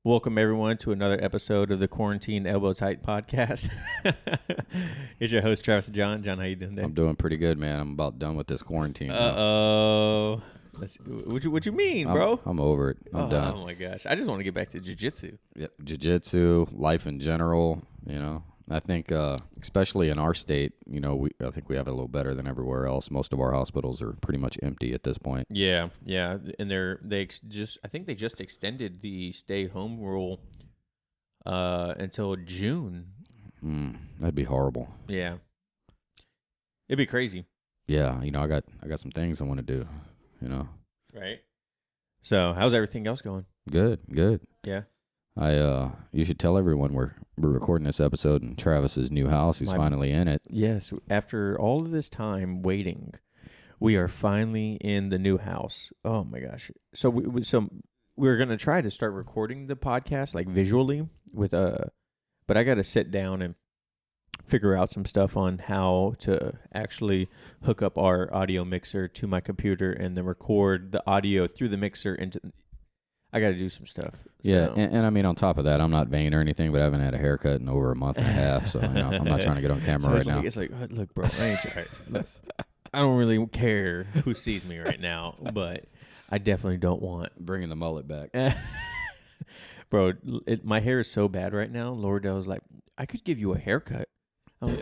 Welcome, everyone, to another episode of the Quarantine Elbow Tight Podcast. It's your host, Travis and John. John, how you doing today? I'm doing pretty good, man. I'm about done with this quarantine. Uh-oh. What you mean, bro? I'm over it. I'm done. Oh, my gosh. I just want to get back to jiu-jitsu. Yep. Jiu-jitsu, life in general, I think especially in our state, I think we have it a little better than everywhere else. Most of our hospitals are pretty much empty at this point. Yeah. And I think they just extended the stay-home rule until June. That'd be horrible. Yeah. It'd be crazy. Yeah, I got some things I want to do, Right. So, how's everything else going? Good. Yeah. You should tell everyone we're recording this episode in Travis's new house. He's finally in it. Yes, after all of this time waiting, we are finally in the new house. Oh my gosh! So we're gonna try to start recording the podcast like visually but I got to sit down and figure out some stuff on how to actually hook up our audio mixer to my computer and then record the audio through the mixer into. I got to do some stuff. Yeah, and I mean, on top of that, I'm not vain or anything, but I haven't had a haircut in over a month and a half, so I'm not trying to get on camera right now. It's like, look, bro, I ain't trying. Look, I don't really care who sees me right now, but I definitely don't want Bringing the mullet back. Bro, my hair is so bad right now. Lordell's like, I could give you a haircut. I'm like,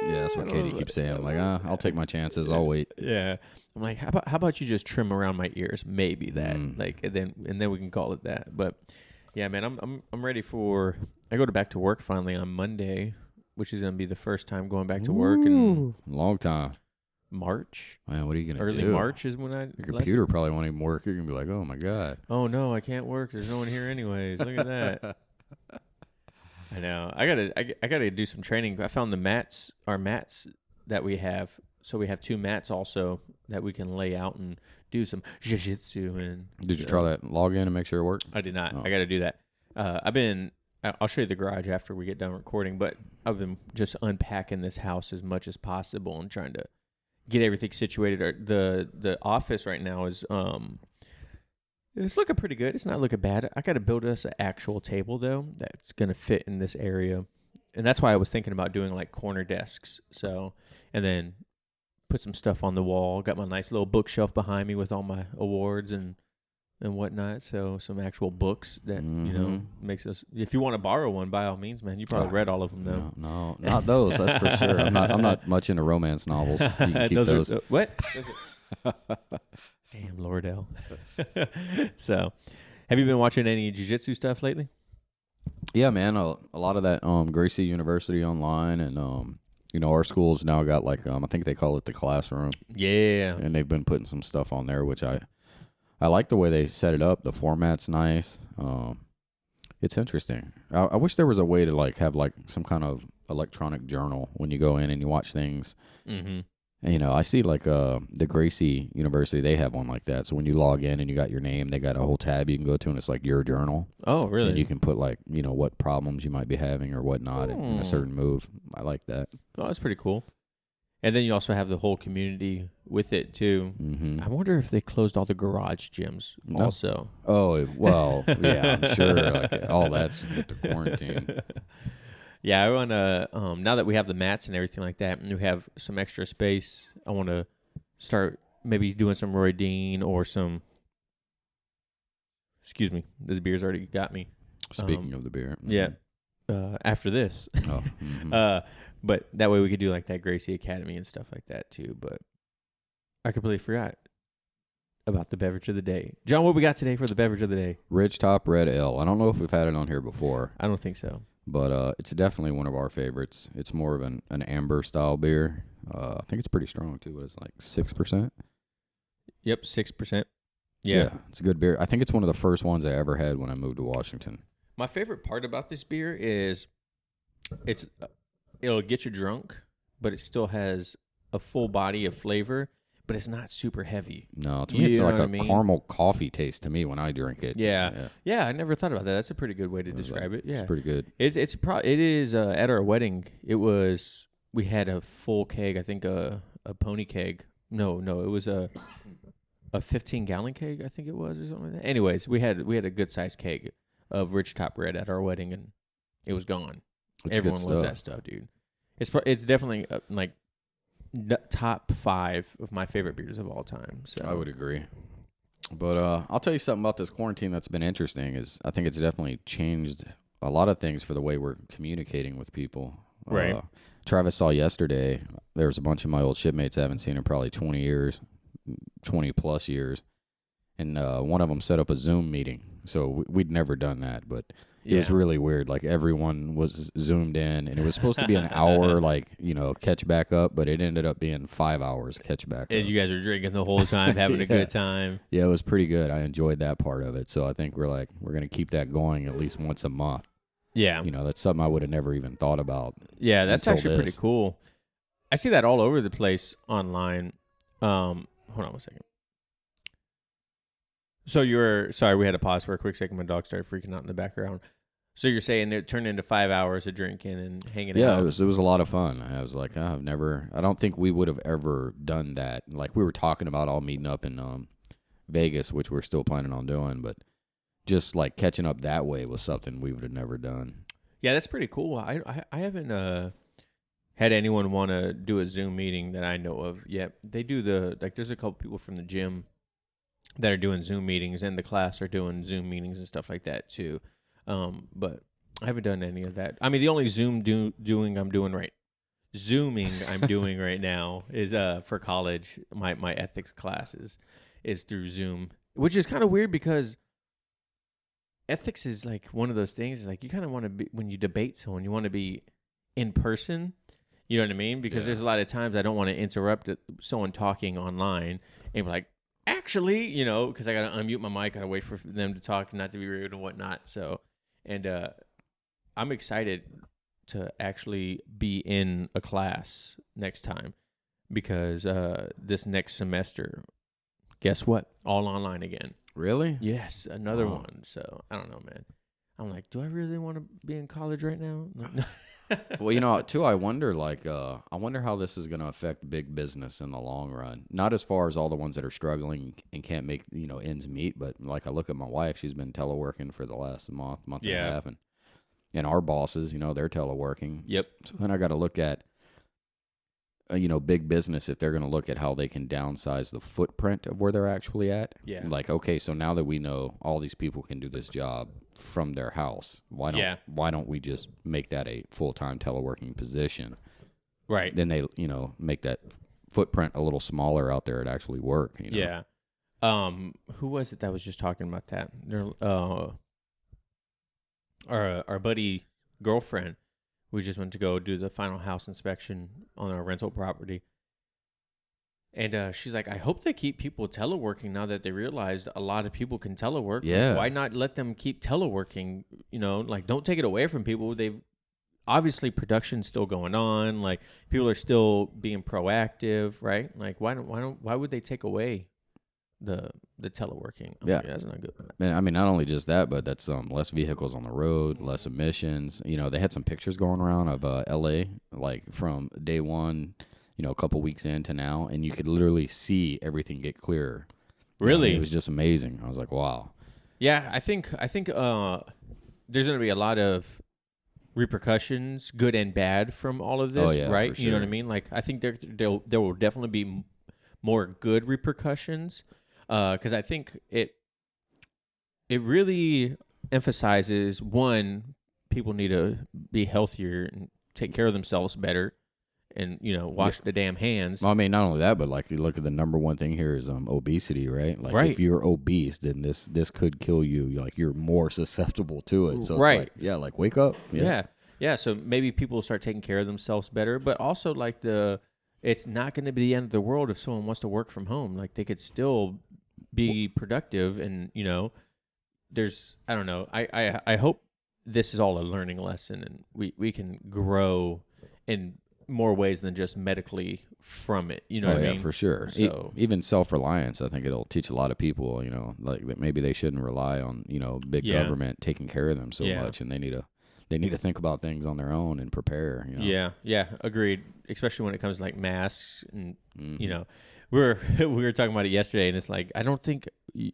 yeah, that's what Katie keeps saying. I'm like, I'll take my chances. I'll wait. Yeah. I'm like, how about you just trim around my ears? Maybe that. And then we can call it that. But yeah, man, I'm ready for. I go back to work finally on Monday, which is gonna be the first time going back to work in long time. March. Man, what are you gonna do? Early March is when your computer probably won't even work. You're gonna be like, oh my god. Oh no, I can't work. There's no one here anyways. Look at that. I know. I gotta do some training. I found our mats that we have. So we have 2 mats also that we can lay out and do some jiu-jitsu. And did you try that login and make sure it worked? I did not. I got to do that. I'll show you the garage after we get done recording, but I've been just unpacking this house as much as possible and trying to get everything situated. The office right now is it's looking pretty good. It's not looking bad. I got to build us an actual table though that's gonna fit in this area, and that's why I was thinking about doing like corner desks. So, and then put some stuff on the wall. Got my nice little bookshelf behind me with all my awards and whatnot. So some actual books that makes us. If you want to borrow one, by all means, man. You probably read all of them though. No, not those. That's for sure. I'm not much into romance novels. You can keep those. What? Damn, Lordell. So, have you been watching any jiu-jitsu stuff lately? Yeah, man. A lot of that Gracie University online, and our school's now got like I think they call it the classroom. Yeah. And they've been putting some stuff on there, which I like the way they set it up. The format's nice. It's interesting. I wish there was a way to like have like some kind of electronic journal when you go in and you watch things. Mm-hmm. And, I see like the Gracie University, they have one like that. So when you log in and you got your name, they got a whole tab you can go to, and it's like your journal. Oh, really? And you can put like, what problems you might be having or whatnot in a certain move. I like that. Oh, that's pretty cool. And then you also have the whole community with it, too. Mm-hmm. I wonder if they closed all the garage gyms also. Oh, well, yeah, I'm sure. Like, all that's with the quarantine. Yeah, I want to, now that we have the mats and everything like that, and we have some extra space, I want to start maybe doing some Roy Dean or some, excuse me, this beer's already got me. Speaking of the beer. Mm-hmm. Yeah, after this. Oh, mm-hmm. But that way we could do like that Gracie Academy and stuff like that too, but I completely forgot about the beverage of the day. John, what we got today for the beverage of the day? Ridge Top Red Ale. I don't know if we've had it on here before. I don't think so. But it's definitely one of our favorites. It's more of an amber style beer. I think it's pretty strong too. It's like 6%. Yep, 6%. Yeah, it's a good beer. I think it's one of the first ones I ever had when I moved to Washington. My favorite part about this beer is it'll get you drunk, but it still has a full body of flavor, but it's not super heavy. No, to me it's like a caramel coffee taste to me when I drink it. Yeah, I never thought about that. That's a pretty good way to describe it. Yeah, it's pretty good. It is at our wedding. We had a full keg. I think a pony keg. No, it was a 15-gallon keg. I think it was or something like that. Anyways, we had a good sized keg of Rich Top Red at our wedding, and it was gone. It's Everyone good loves stuff. that stuff, dude. It's definitely like top 5 of my favorite beers of all time. So I would agree. But I'll tell you something about this quarantine that's been interesting. Is I think it's definitely changed a lot of things for the way we're communicating with people. Right. Travis saw yesterday, there was a bunch of my old shipmates I haven't seen in probably 20 years, 20 plus years. And one of them set up a Zoom meeting. So we'd never done that, but it was really weird. Like everyone was zoomed in, and it was supposed to be an hour, like, catch back up, but it ended up being 5 hours catch back up. As you guys are drinking the whole time, having a good time. Yeah, it was pretty good. I enjoyed that part of it. So I think we're going to keep that going at least once a month. Yeah. That's something I would have never even thought about. Yeah, that's actually pretty this. cool. I see that all over the place online. Hold on one second. So sorry, we had to pause for a quick second. My dog started freaking out in the background. So you're saying it turned into 5 hours of drinking and hanging out? Yeah, it was a lot of fun. I was like, I don't think we would have ever done that. Like we were talking about all meeting up in Vegas, which we're still planning on doing, but just like catching up that way was something we would have never done. Yeah, that's pretty cool. I haven't had anyone want to do a Zoom meeting that I know of yet. They do there's a couple people from the gym that are doing Zoom meetings, and the class are doing Zoom meetings and stuff like that too. But I haven't done any of that. I mean, the only Zooming I'm doing right now is for college. My ethics classes is through Zoom, which is kind of weird because ethics is like one of those things. Is like you kind of want to be, when you debate someone, you want to be in person. You know what I mean? Because there's a lot of times I don't want to interrupt someone talking online and be like, actually, because I got to unmute my mic, got to wait for them to talk and not to be rude and whatnot. So, and I'm excited to actually be in a class next time because this next semester, guess what? All online again. Really? Yes, another one. So I don't know, man. I'm like, do I really want to be in college right now? No. Well, too, I wonder how this is going to affect big business in the long run. Not as far as all the ones that are struggling and can't make, ends meet, but like I look at my wife, she's been teleworking for the last month and a half, and our bosses, they're teleworking. Yep. So then I got to look at, big business, if they're going to look at how they can downsize the footprint of where they're actually at. Yeah. Like, okay, so now that we know all these people can do this job from their house, why don't we just make that a full-time teleworking position? Right. Then they, make that footprint a little smaller out there at actually work. Yeah. Who was it that was just talking about that? Our buddy girlfriend. We just went to go do the final house inspection on our rental property. And she's like, I hope they keep people teleworking now that they realized a lot of people can telework. Yeah. Like, why not let them keep teleworking? Like, don't take it away from people. They've obviously production's still going on. Like, people are still being proactive, right? Like, why would they take away the teleworking? Like, that's not good. And I mean, not only just that, but that's less vehicles on the road, less emissions. They had some pictures going around of LA, like from day one, a couple weeks into now, and you could literally see everything get clearer. Really? It was just amazing. I was like, wow. Yeah, I think there's going to be a lot of repercussions, good and bad, from all of this, right? For You know what I sure. mean? Like, I think there will definitely be more good repercussions, because I think it really emphasizes, one, people need to be healthier and take care of themselves better, and wash the damn hands. Well, I mean, not only that, but like you look at the number one thing here is obesity, right? Like if you're obese, then this could kill you. Like you're more susceptible to it. So it's like, wake up. Yeah. So maybe people will start taking care of themselves better, but also like it's not going to be the end of the world if someone wants to work from home. Like they could still be productive, and there's, I don't know. I hope this is all a learning lesson, and we can grow in more ways than just medically from it. You know what I mean? Yeah, for sure. So even self-reliance, I think it'll teach a lot of people, like that maybe they shouldn't rely on, big government taking care of them so much, and they need to think about things on their own and prepare. Yeah, agreed. Especially when it comes to like masks, and we were talking about it yesterday, and it's like I don't think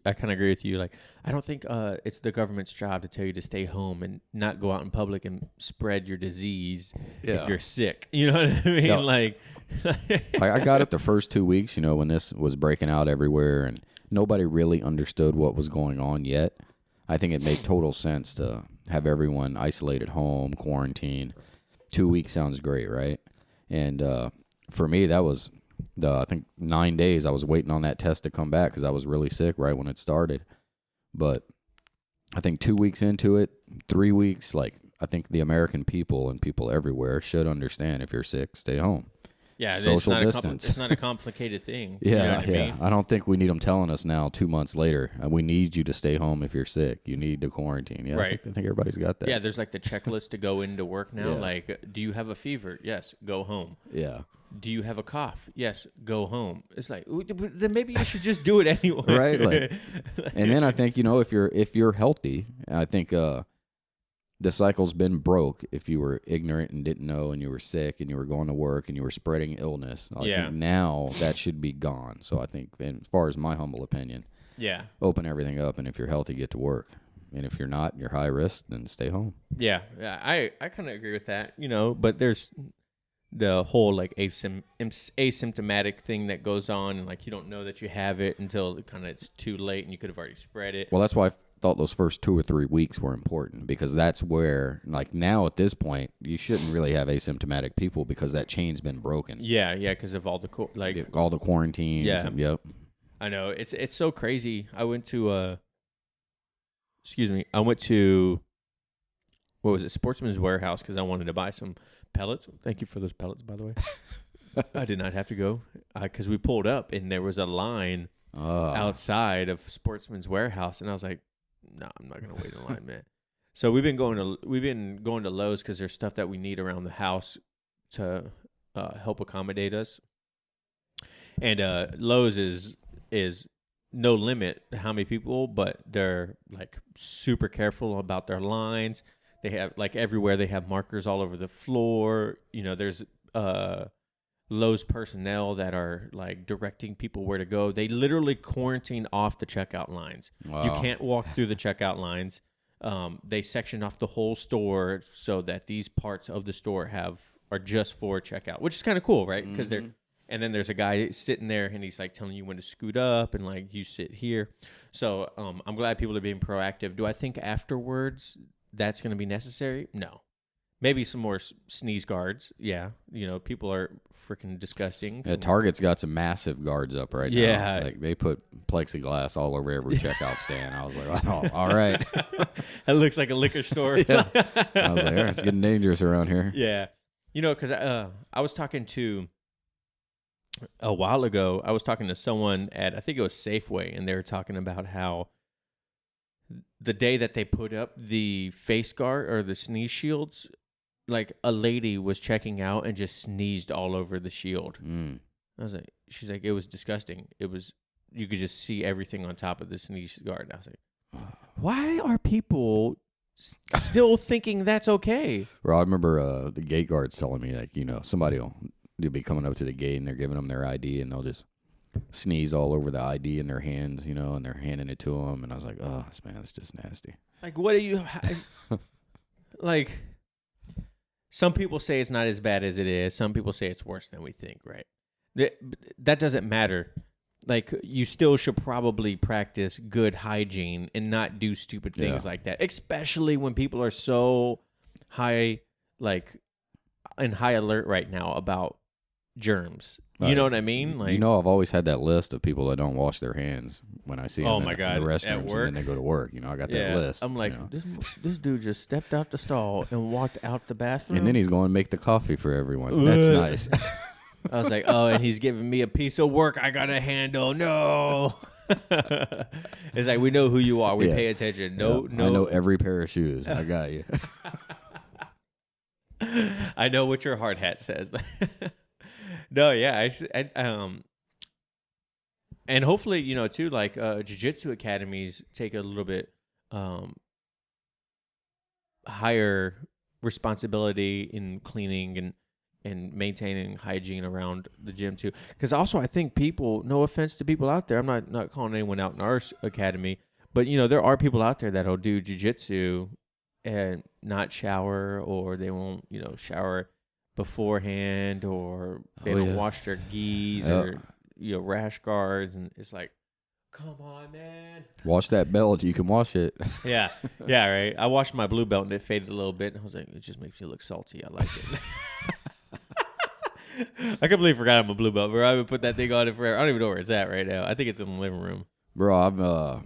I kind of agree with you. Like, I don't think it's the government's job to tell you to stay home and not go out in public and spread your disease if you're sick. You know what I mean? Yeah. Like, I got it the first 2 weeks, when this was breaking out everywhere and nobody really understood what was going on yet. I think it made total sense to have everyone isolated home, quarantine. 2 weeks sounds great, right? And for me, that was I think 9 days I was waiting on that test to come back because I was really sick right when it started. But I think 2 weeks into it, 3 weeks, like I think the American people and people everywhere should understand if you're sick, stay home. yeah, Social distance. It's not a complicated thing. Yeah, You know what I mean? I don't think we need them telling us now 2 months later, we need you to stay home if you're sick. You need to quarantine. Yeah, Right. I think everybody's got that. Yeah, there's like the checklist to go into work now. Yeah. Like, do you have a fever? Yes, go home. Yeah. Do you have a cough? Yes, go home. It's like, then maybe you should just do it anyway. Right. And then I think, if you're healthy, I think the cycle's been broke if you were ignorant and didn't know and you were sick and you were going to work and you were spreading illness. I think now that should be gone. So I think, as far as my humble opinion, open everything up, and if you're healthy, get to work. And if you're not, you're high risk, then stay home. Yeah, I kind of agree with that, but there's the whole like asymptomatic thing that goes on, and like you don't know that you have it until it's too late and you could have already spread it. Well, that's why I thought those first 2 or 3 weeks were important, because that's where, like, now at this point, you shouldn't really have asymptomatic people because that chain's been broken. Yeah, because of all the all the quarantines. Yeah. Yep. I know, it's so crazy. I went to what was it, Sportsman's Warehouse, because I wanted to buy some pellets. Thank you for those pellets, by the way. I did not have to go because we pulled up and there was a line outside of Sportsman's Warehouse, and I was like, no, I'm not gonna wait in line, man. So we've been going to Lowe's because there's stuff that we need around the house to help accommodate us. And Lowe's is no limit how many people, but they're like super careful about their lines. They have like everywhere they have markers all over the floor. There's Lowe's personnel that are like directing people where to go. They literally quarantine off the checkout lines. Wow. You can't walk through the checkout lines. They section off the whole store so that these parts of the store are just for checkout, which is kind of cool, right? Because and then there's a guy sitting there and he's like telling you when to scoot up and like you sit here. So I'm glad people are being proactive. Do I think afterwards that's going to be necessary? No. Maybe some more sneeze guards. Yeah. People are freaking disgusting. Yeah, Target's got some massive guards up right now. Yeah. Like they put plexiglass all over every checkout stand. I was like, oh, all right. That looks like a liquor store. Yeah. I was like, all right, it's getting dangerous around here. Yeah. Because I was talking to, a while ago, I was talking to someone at, I think it was Safeway, and they were talking about how the day that they put up the face guard or the sneeze shields, like a lady was checking out and just sneezed all over the shield. I was like, she's like, it was disgusting. It was, you could just see everything on top of the sneeze guard. I was like, why are people still thinking that's okay? Well, I remember the gate guards telling me, like, somebody they'll be coming up to the gate and they're giving them their ID and they'll just sneeze all over the ID in their hands, and they're handing it to them. And I was like, oh, man, that's just nasty. Like, what are you, like, some people say it's not as bad as it is. Some people say it's worse than we think, right? That doesn't matter. Like, you still should probably practice good hygiene and not do stupid things like that, especially when people are so high, like, in high alert right now about germs. You know what I mean? Like, I've always had that list of people that don't wash their hands when I see them in the restrooms and then they go to work. I got that list. I'm like, this dude just stepped out the stall and walked out the bathroom. And then he's going to make the coffee for everyone. That's nice. I was like, oh, and he's giving me a piece of work I got to handle. No. It's like, we know who you are. We pay attention. No. I know every pair of shoes. I got you. I know what your hard hat says. No, yeah, and hopefully, too, like jiu-jitsu academies take a little bit higher responsibility in cleaning and maintaining hygiene around the gym too. Because also I think people, no offense to people out there, I'm not calling anyone out in our academy, but there are people out there that'll do jiu-jitsu and not shower, or they won't shower beforehand, or they don't wash their gis or rash guards, and it's like, come on, man. Wash that belt. You can wash it. Yeah, right. I washed my blue belt and it faded a little bit, and I was like, it just makes you look salty. I like it. I completely forgot I'm a blue belt, bro. I would put that thing on it forever. I don't even know where it's at right now. I think it's in the living room. Bro,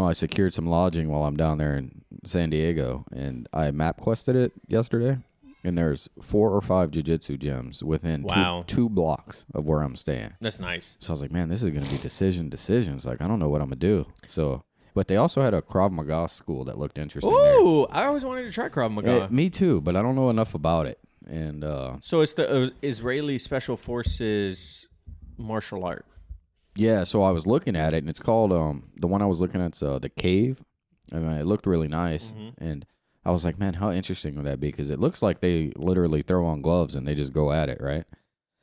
I secured some lodging while I'm down there in San Diego, and I map quested it yesterday, and there's 4 or 5 jiu-jitsu gyms within two blocks of where I'm staying. That's nice. So I was like, man, this is going to be decisions. Like, I don't know what I'm going to do. So, but they also had a Krav Maga school that looked interesting. Ooh, I always wanted to try Krav Maga. Me too, but I don't know enough about it. And so it's the Israeli Special Forces martial art. Yeah, so I was looking at it, and it's called the one I was looking at's the Cave. I mean, it looked really nice, and I was like, man, how interesting would that be? Because it looks like they literally throw on gloves and they just go at it, right?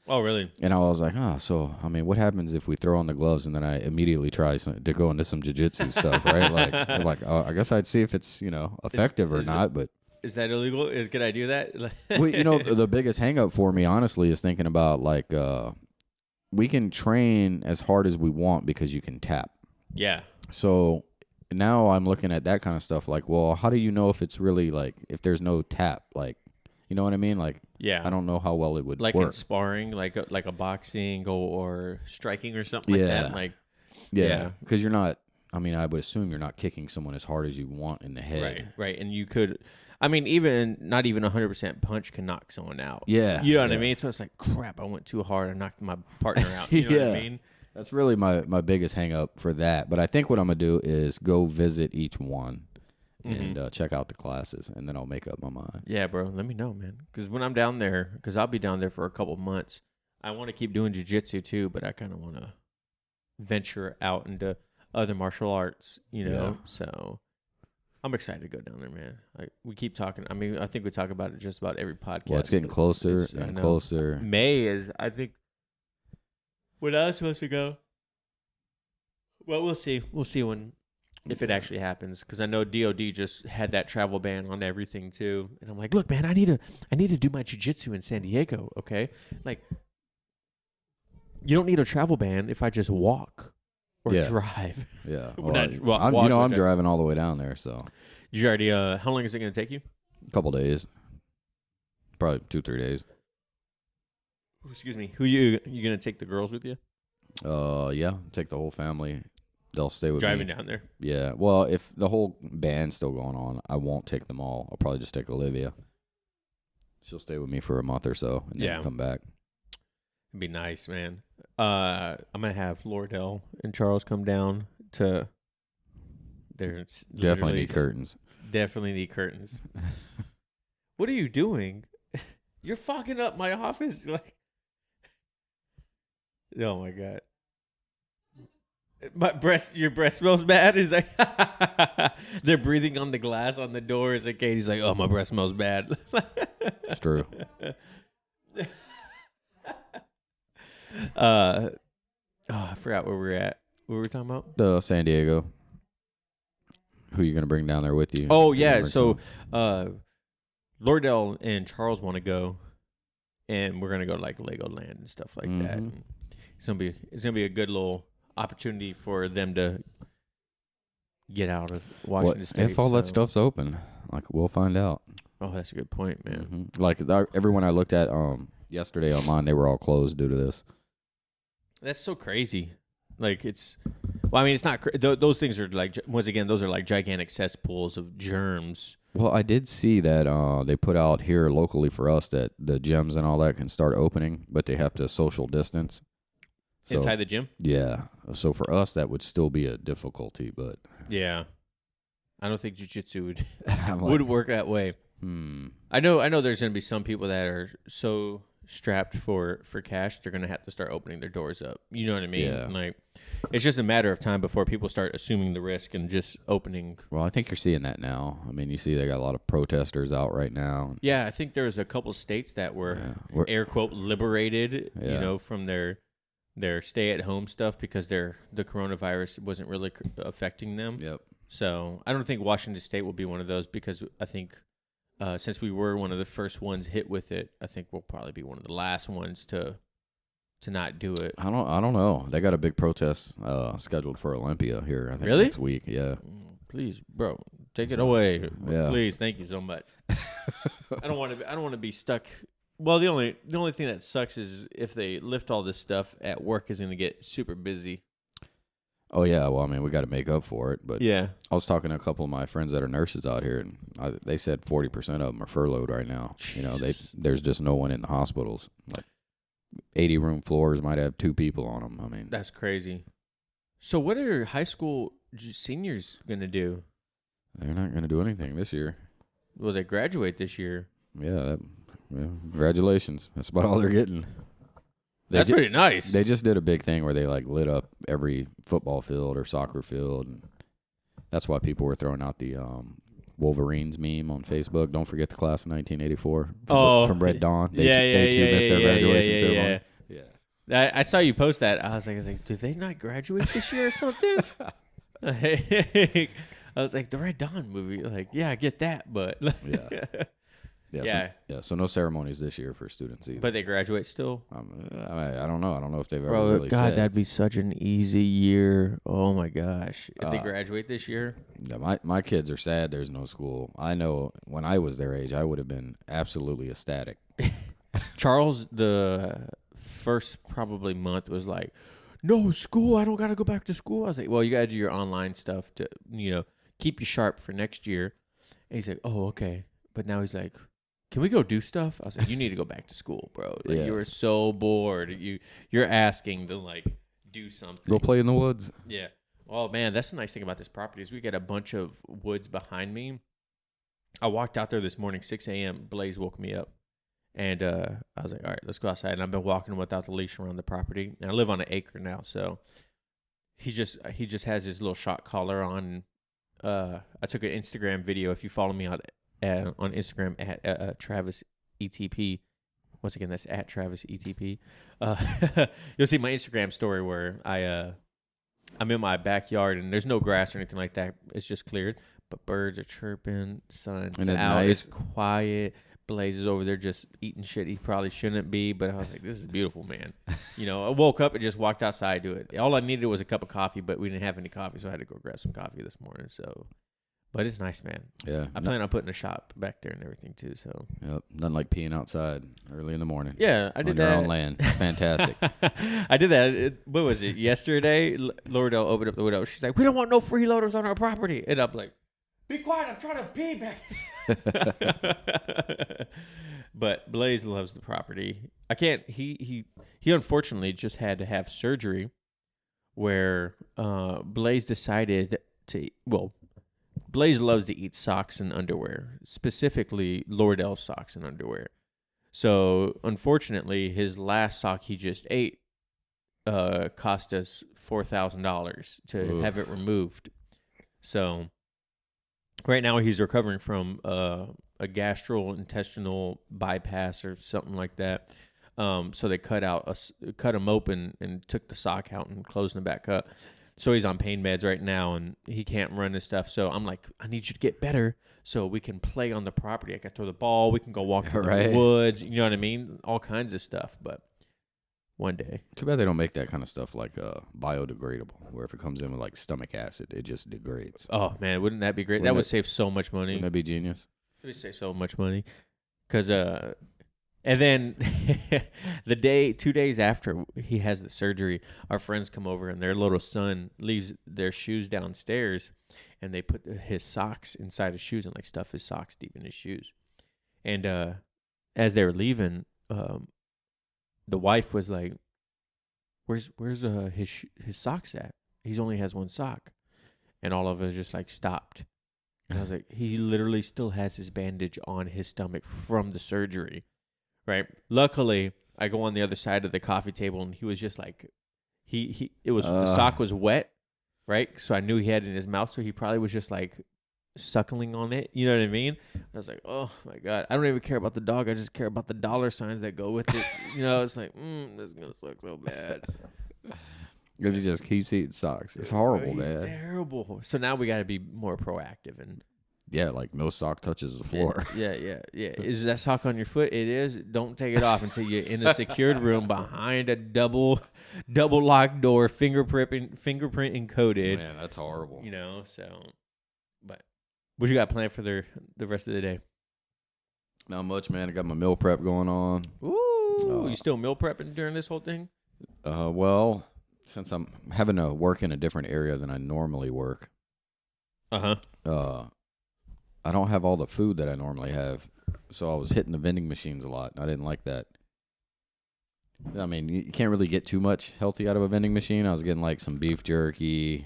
Oh, really? And I was like, so I mean, what happens if we throw on the gloves and then I immediately try to go into some jiu-jitsu stuff, right? Like, I guess I'd see if it's effective or not, but. Is that illegal? Can I do that? Well, the biggest hang up for me, honestly, is thinking about like we can train as hard as we want because you can tap. Yeah. So now I'm looking at that kind of stuff like, well, how do you know if it's really like if there's no tap? Like, you know what I mean? Like, yeah. I don't know how well it would like work. In sparring, like a boxing or striking or something like that. Like, yeah, because you're not. I mean, I would assume you're not kicking someone as hard as you want in the head. Right, and you could. I mean, not even 100% punch can knock someone out. Yeah. You know what I mean? So it's like, crap, I went too hard. I knocked my partner out. You know what I mean? That's really my biggest hang up for that. But I think what I'm going to do is go visit each one and check out the classes, and then I'll make up my mind. Yeah, bro. Let me know, man. Because when I'm down there, because I'll be down there for a couple months, I want to keep doing jiu-jitsu too, but I kind of want to venture out into other martial arts, so... I'm excited to go down there, man. We keep talking. I mean, I think we talk about it just about every podcast. Well, it's getting closer and closer. May is, I think, when I was supposed to go. Well, we'll see. We'll see if it actually happens. Because I know DOD just had that travel ban on everything too. And I'm like, look, man, I need to do my jiu-jitsu in San Diego. Okay, like, you don't need a travel ban if I just walk. Or drive. Yeah. Well, I'm driving all the way down there, so. Did you already, how long is it going to take you? A couple days. Probably 2-3 days. Excuse me. Who you going to take the girls with you? Yeah. Take the whole family. They'll stay with me. Driving down there? Yeah. Well, if the whole band's still going on, I won't take them all. I'll probably just take Olivia. She'll stay with me for a month or so and then come back. It'd be nice, man. I'm gonna have Lordell and Charles come down to. Definitely need curtains. Definitely need curtains. What are you doing? You're fucking up my office. Like, oh my god. Your breath smells bad. Is like they're breathing on the glass on the door. Is like Katie's like, oh, my breath smells bad. It's true. I forgot where we were at. What were we talking about? The San Diego. Who you gonna bring down there with you? Oh yeah, so Lordell and Charles want to go, and we're gonna go to like Legoland and stuff like that. And it's gonna be a good little opportunity for them to get out of Washington State. If all that stuff's open, like we'll find out. Oh, that's a good point, man. Like everyone I looked at yesterday online, they were all closed due to this. That's so crazy. Like it's not. Those things are like, once again, those are like gigantic cesspools of germs. Well, I did see that they put out here locally for us that the gyms and all that can start opening, but they have to social distance. So, inside the gym? Yeah. So for us, that would still be a difficulty, but. Yeah. I don't think jiu-jitsu would work that way. I know there's going to be some people that are so strapped for cash, they're gonna have to start opening their doors up. You know what I mean? Yeah. Like, it's just a matter of time before people start assuming the risk and just opening. Well, I think you're seeing that now. I mean, you see they got a lot of protesters out right now. Yeah, I think there was a couple states that were air quote liberated, from their stay at home stuff because the coronavirus wasn't really affecting them. Yep. So I don't think Washington State will be one of those because I think since we were one of the first ones hit with it, I think we'll probably be one of the last ones to not do it. I don't know. They got a big protest scheduled for Olympia here. I think Really? next week. Yeah. Please, bro, take it away. Yeah. Please, thank you so much. I don't want to be stuck. Well, the only thing that sucks is if they lift all this stuff at work is going to get super busy. Oh yeah. Well, I mean, we got to make up for it. But yeah, I was talking to a couple of my friends that are nurses out here, and they said 40% of them are furloughed right now. Jesus. You know, there's just no one in the hospitals. Like 80-room floors might have 2 people on them. I mean, that's crazy. So, what are high school seniors going to do? They're not going to do anything this year. Well, they graduate this year. Yeah, congratulations. That's about all they're getting. That's pretty nice. They just did a big thing where they like lit up every football field or soccer field, and that's why people were throwing out the Wolverines meme on Facebook. Don't forget the class of 1984 from Red Dawn. They too missed their graduation ceremony. Yeah. I saw you post that. I was like, did they not graduate this year or something? I was like, the Red Dawn movie. Like, yeah, I get that, but yeah. So no ceremonies this year for students either. But they graduate still? I don't know. I don't know if they've ever really said. That'd be such an easy year. Oh, my gosh. If they graduate this year? Yeah, my kids are sad there's no school. I know when I was their age, I would have been absolutely ecstatic. Charles, the first probably month was like, no school. I don't got to go back to school. I was like, well, you got to do your online stuff to, keep you sharp for next year. And he's like, oh, okay. But now he's like, can we go do stuff? I was like, you need to go back to school, bro. Like, you were so bored. You're asking to, like, do something. Go play in the woods. Yeah. Oh, man, that's the nice thing about this property is we got a bunch of woods behind me. I walked out there this morning, 6 a.m. Blaze woke me up. And I was like, all right, let's go outside. And I've been walking without the leash around the property. And I live on an acre now, so he just has his little shot collar on. I took an Instagram video. If you follow me on Instagram at Travis ETP. Once again, that's at Travis ETP. You'll see my Instagram story where I'm in my backyard and there's no grass or anything like that. It's just cleared, but birds are chirping, sun's out, nice? It's quiet. Blaze is over there just eating shit he probably shouldn't be, but I was like, this is beautiful, man. I woke up and just walked outside to it. All I needed was a cup of coffee, but we didn't have any coffee, so I had to go grab some coffee this morning. So. But it's nice, man. Yeah. I plan on putting a shop back there and everything, too. So. Yep. Nothing like peeing outside early in the morning. Yeah, I did that. On your own land. It's fantastic. I did that. What was it? Yesterday, Lauderdale opened up the window. She's like, we don't want no freeloaders on our property. And I'm like, be quiet. I'm trying to pee back. But Blaze loves the property. I can't. He unfortunately just had to have surgery where Blaze decided to, Blaze loves to eat socks and underwear, specifically Lauderdale socks and underwear. So, unfortunately, his last sock he just ate cost us $4,000 to have it removed. So, right now he's recovering from a gastrointestinal bypass or something like that. So they cut him open and took the sock out and closed him back up. So he's on pain meds right now, and he can't run his stuff. So I'm like, I need you to get better so we can play on the property. I can throw the ball. We can go walk in the woods. You know what I mean? All kinds of stuff. But one day. Too bad they don't make that kind of stuff like biodegradable, where if it comes in with like stomach acid, it just degrades. Oh, man, wouldn't that be great? That would save so much money. Wouldn't that be genius? It would save so much money. Because, and then 2 days after he has the surgery, our friends come over and their little son leaves their shoes downstairs and they put his socks inside his shoes and like stuff his socks deep in his shoes. And as they were leaving, the wife was like, "Where's his socks at? He only has one sock." And all of us just like stopped. And I was like, he literally still has his bandage on his stomach from the surgery. right? Luckily, I go on the other side of the coffee table, and he was just like, the sock was wet, right? So I knew he had it in his mouth, so he probably was just like suckling on it. You know what I mean? I was like, oh my God, I don't even care about the dog. I just care about the dollar signs that go with it. It's like, this is gonna suck so bad. If he just keeps eating socks, it's horrible, man. It's terrible. So now we got to be more proactive and. Yeah, like no sock touches the floor. Yeah. Is that sock on your foot? It is. Don't take it off until you're in a secured room behind a double locked door, fingerprint encoded. Man, that's horrible. But what you got planned for the rest of the day? Not much, man. I got my meal prep going on. Ooh, you still meal prepping during this whole thing? Well, since I'm having to work in a different area than I normally work. I don't have all the food that I normally have, so I was hitting the vending machines a lot, and I didn't like that. I mean, you can't really get too much healthy out of a vending machine. I was getting like some beef jerky,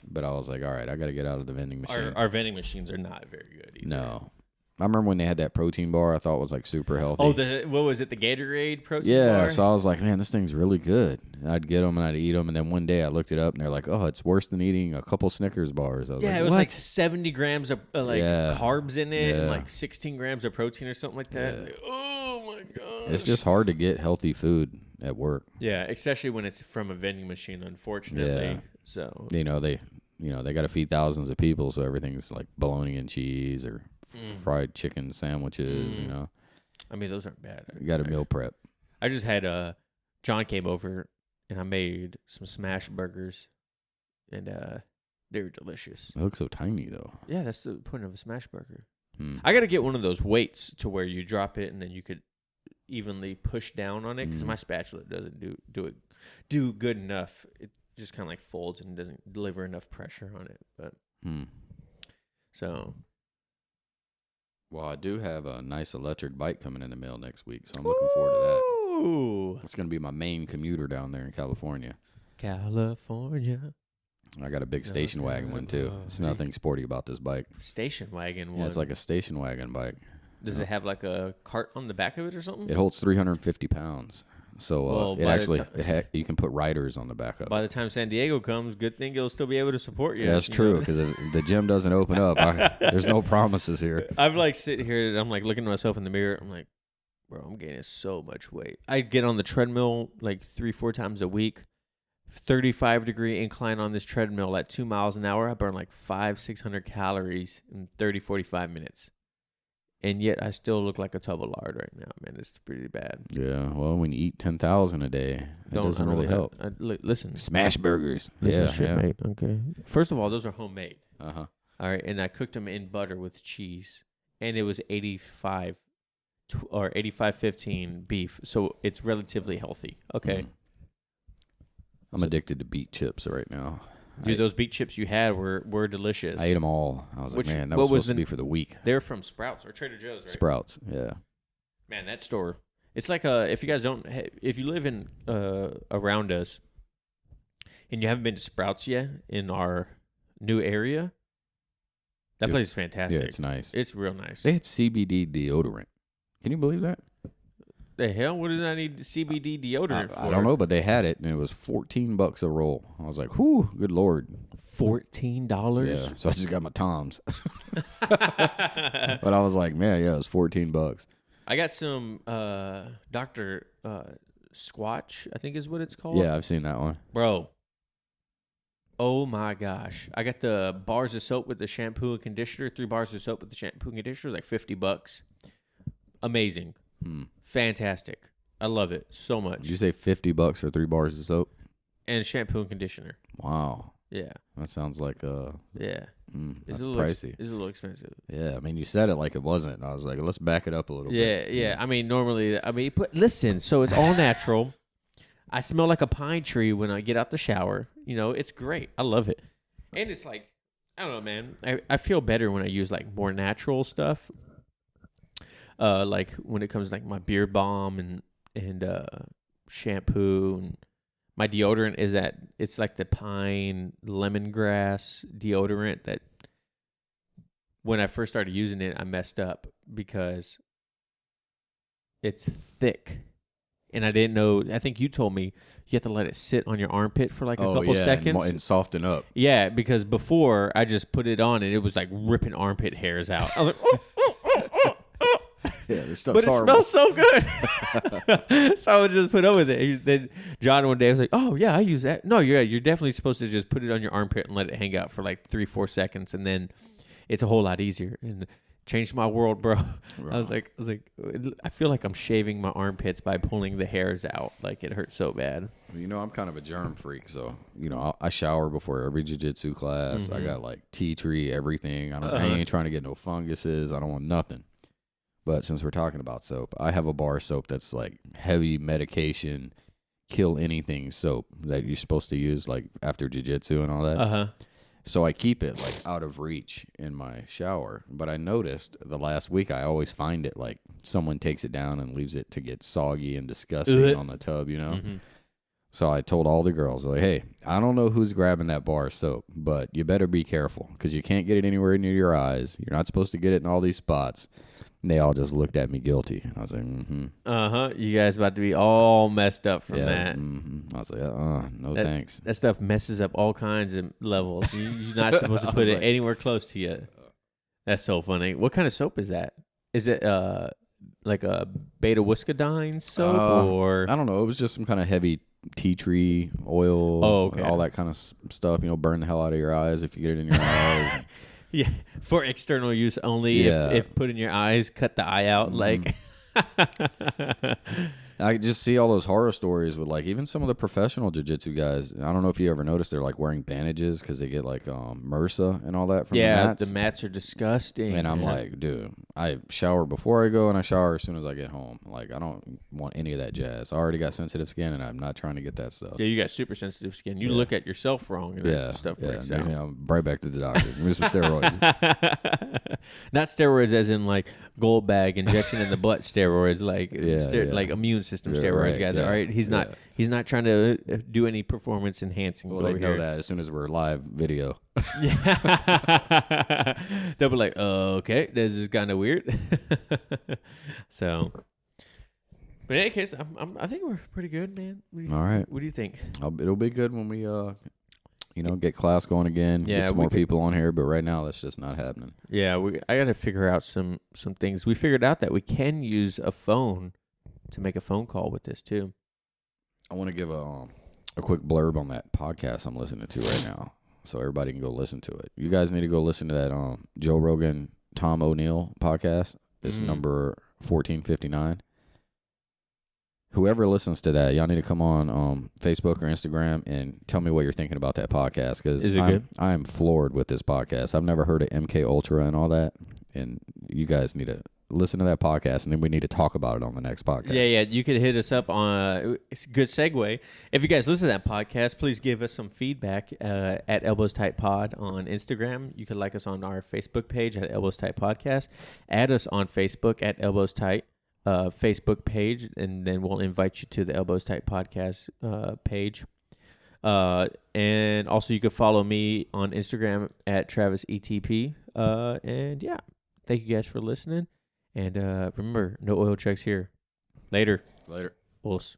but I was like, all right, I got to get out of the vending machine. Our vending machines are not very good either. No. I remember when they had that protein bar I thought was like super healthy. Oh, what was it, the Gatorade protein bar? Yeah, so I was like, man, this thing's really good. And I'd get them and I'd eat them, and then one day I looked it up, and they're like, oh, it's worse than eating a couple Snickers bars. I was like, it was what? like 70 grams of carbs in it and like 16 grams of protein or something like that. Yeah. Like, oh, my gosh. It's just hard to get healthy food at work. Yeah, especially when it's from a vending machine, unfortunately. Yeah. So they got to feed thousands of people, so everything's like bologna and cheese or fried chicken sandwiches, I mean, those aren't bad. You got to meal prep. I just had John came over, and I made some smash burgers, and they were delicious. They look so tiny, though. Yeah, that's the point of a smash burger. I got to get one of those weights to where you drop it, and then you could evenly push down on it, because my spatula doesn't do good enough. It just kind of like folds and doesn't deliver enough pressure on it. But so. Well, I do have a nice electric bike coming in the mail next week, so I'm looking forward to that. Ooh. It's going to be my main commuter down there in California. I got a big station wagon one, too. It's nothing sporty about this bike. Station wagon one? Yeah, it's like a station wagon bike. Does it have like a cart on the back of it or something? It holds 350 pounds. So you can put riders on the back of it. By the time San Diego comes, good thing you'll still be able to support you. Yeah, that's true, because if the gym doesn't open up, there's no promises here. I've like sit here and I'm like looking at myself in the mirror. I'm like, bro, I'm gaining so much weight. I get on the treadmill like 3-4 times a week. 35-degree incline on this treadmill at 2 miles an hour. I burn like 500-600 calories in 30-45 minutes. And yet I still look like a tub of lard right now, man. It's pretty bad. Yeah, well, when you eat 10,000 a day, it doesn't really help. Listen. Smash burgers. Mate. Okay. First of all, those are homemade. Uh-huh. All right, and I cooked them in butter with cheese. And it was 85-15 beef, so it's relatively healthy. Okay. I'm addicted to beet chips right now. Dude, those beet chips you had were delicious. I ate them all. I was like, man, that was supposed to be for the week. They're from Sprouts or Trader Joe's, right? Sprouts, yeah. Man, that store. It's like if you guys don't, if you live in around us, and you haven't been to Sprouts yet in our new area, that place is fantastic. Yeah, it's nice. It's real nice. They had CBD deodorant. Can you believe that? The hell? What did I need CBD deodorant for? I don't know, but they had it, and it was $14 a roll. I was like, whew, good Lord. $14? Yeah, so I just got my Toms. But I was like, man, yeah, it was $14. I got some Dr. Squatch, I think is what it's called. Yeah, I've seen that one. Bro. Oh, my gosh. I got the bars of soap with the shampoo and conditioner. 3 bars of soap with the shampoo and conditioner. It was like $50. Amazing. Fantastic. I love it so much. Did you say $50 for 3 bars of soap? And shampoo and conditioner. Wow. Yeah. That sounds like yeah. That's pricey. It's a little expensive. Yeah, I mean, you said it like it wasn't. And I was like, let's back it up a little bit. Yeah. I mean, normally, but listen, so it's all natural. I smell like a pine tree when I get out the shower. It's great. I love it. And it's like, I don't know, man. I feel better when I use like more natural stuff. Like when it comes to like my beard balm and shampoo, and my deodorant is it's like the pine lemongrass deodorant that when I first started using it, I messed up because it's thick. And I didn't know. I think you told me you have to let it sit on your armpit for like a couple seconds and soften up. Yeah, because before I just put it on and it was like ripping armpit hairs out. I was like, Yeah, this stuff's but it horrible. smells so good. So I would just put up with it. Then John one day was like, "Oh yeah, I use that." No, you're definitely supposed to just put it on your armpit and let it hang out for like 3-4 seconds, and then it's a whole lot easier. And changed my world, bro. Right. I was like, I feel like I'm shaving my armpits by pulling the hairs out. Like it hurts so bad. You know, I'm kind of a germ freak, so I shower before every jiu-jitsu class. I got like tea tree, everything. I ain't trying to get no funguses. I don't want nothing. But since we're talking about soap, I have a bar soap that's like heavy medication, kill anything soap that you're supposed to use like after jiu-jitsu and all that. So I keep it like out of reach in my shower. But I noticed the last week I always find it like someone takes it down and leaves it to get soggy and disgusting on the tub, So I told all the girls, like, hey, I don't know who's grabbing that bar of soap, but you better be careful because you can't get it anywhere near your eyes. You're not supposed to get it in all these spots. And they all just looked at me guilty. I was like, You guys about to be all messed up from that. I was like, no thanks. That stuff messes up all kinds of levels. You're not supposed to put it anywhere close to you. That's so funny. What kind of soap is that? Is it like a beta whiskadine soap or? I don't know. It was just some kind of heavy tea tree oil. Oh, okay. All that kind of stuff. Burn the hell out of your eyes if you get it in your eyes. Yeah, for external use only. Yeah. If put in your eyes, cut the eye out. Like, I just see all those horror stories with like even some of the professional jiu-jitsu guys. I don't know if you ever noticed they're like wearing bandages because they get like MRSA and all that from the mats. The mats are disgusting. And I'm like, dude, I shower before I go and I shower as soon as I get home. Like, I don't want any of that jazz. I already got sensitive skin and I'm not trying to get that stuff. Yeah, you got super sensitive skin. You look at yourself wrong and that stuff breaks out. I'm right back to the doctor. Give me some steroids. Not steroids as in like gold bag injection in the butt steroids, like like immune system steroids, guys. All right, he's not trying to do any performance enhancing. Well, they know that as soon as we're live video. Yeah, they'll be like, "Oh, okay, this is kind of weird." So, but in any case, I think we're pretty good, man. All right, what do you think? It'll be good when we get class going again. Yeah, get some more people on here, but right now that's just not happening. Yeah, I got to figure out some things. We figured out that we can use a phone to make a phone call with this too. I want to give a quick blurb on that podcast I'm listening to right now, so everybody can go listen to it. You guys need to go listen to that Joe Rogan, Tom O'Neill podcast. It's number 1459. Whoever listens to that, y'all need to come on Facebook or Instagram and tell me what you're thinking about that podcast. Because I am floored with this podcast. I've never heard of MK Ultra and all that, and you guys need to listen to that podcast, and then we need to talk about it on the next podcast. Yeah. You could hit us up on it's a good segue. If you guys listen to that podcast, please give us some feedback at Elbows Tight Pod on Instagram. You could like us on our Facebook page at Elbows Tight Podcast. Add us on Facebook at Elbows Tight Facebook page, and then we'll invite you to the Elbows Tight Podcast page. And also you could follow me on Instagram at Travis ETP. And yeah, thank you guys for listening. And remember, no oil checks here. Later. Later. Wolves.